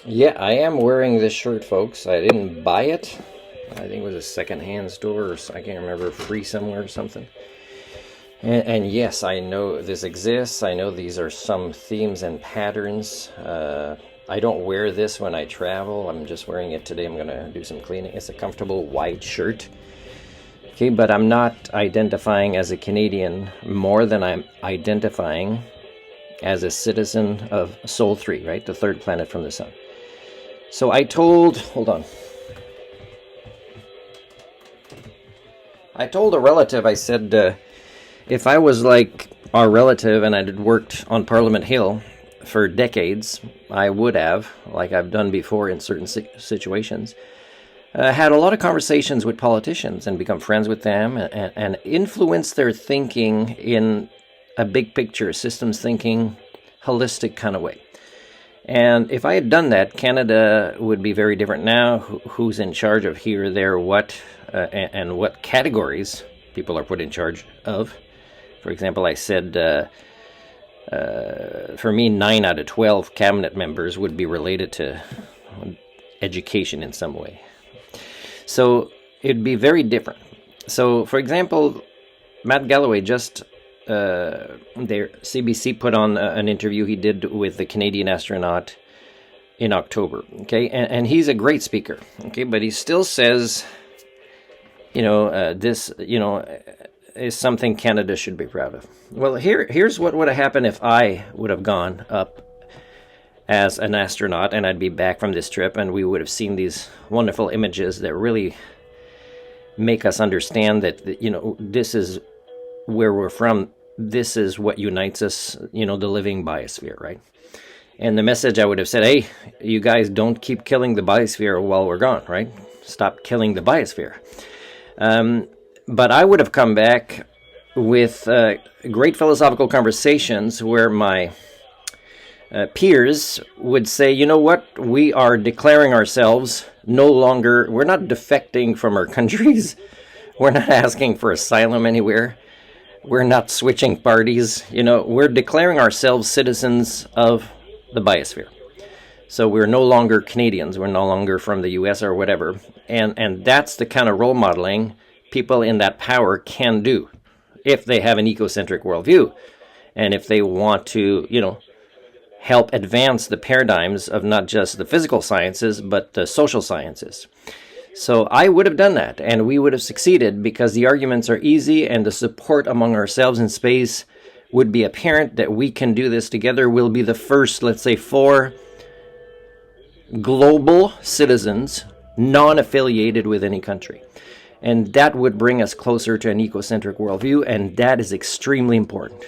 Yeah, I am wearing this shirt, folks. I didn't buy it. I think it was a secondhand store, or I can't remember, free somewhere or something. And yes, I know this exists. I know these are some themes and patterns. I don't wear this when I travel. I'm just wearing it today. I'm going to do some cleaning. It's a comfortable white shirt. Okay, but I'm not identifying as a Canadian more than I'm identifying as a citizen of Sol 3, right? The third planet from the sun. So hold on. I told a relative, I said, if I was like our relative and I had worked on Parliament Hill for decades, I would have, like I've done before in certain situations, had a lot of conversations with politicians and become friends with them and influence their thinking in a big picture, systems thinking, holistic kind of way. And if I had done that, Canada would be very different now. Who's in charge of here, there, what, and what categories people are put in charge of. For example, I said, for me, 9 out of 12 cabinet members would be related to education in some way. So it'd be very different. So, for example, Matt Galloway just... their CBC put on an interview he did with the Canadian astronaut in October. Okay, and he's a great speaker. Okay, but he still says, this, is something Canada should be proud of. Well, here's what would have happened if I would have gone up as an astronaut and I'd be back from this trip and we would have seen these wonderful images that really make us understand that, this is where we're from. This is what unites us, the living biosphere, right? And the message I would have said, hey, you guys don't keep killing the biosphere while we're gone, right? Stop killing the biosphere. But I would have come back with great philosophical conversations where my peers would say, you know what? We are declaring ourselves no longer, we're not defecting from our countries. We're not asking for asylum anywhere. We're not switching parties. We're declaring ourselves citizens of the biosphere. So we're no longer Canadians. We're no longer from the US or whatever. And that's the kind of role modeling people in that power can do if they have an ecocentric worldview. And if they want to, help advance the paradigms of not just the physical sciences, but the social sciences. So I would have done that, and we would have succeeded because the arguments are easy and the support among ourselves in space would be apparent that we can do this together. We'll be the first, let's say, 4 global citizens non-affiliated with any country. And that would bring us closer to an ecocentric worldview, and that is extremely important.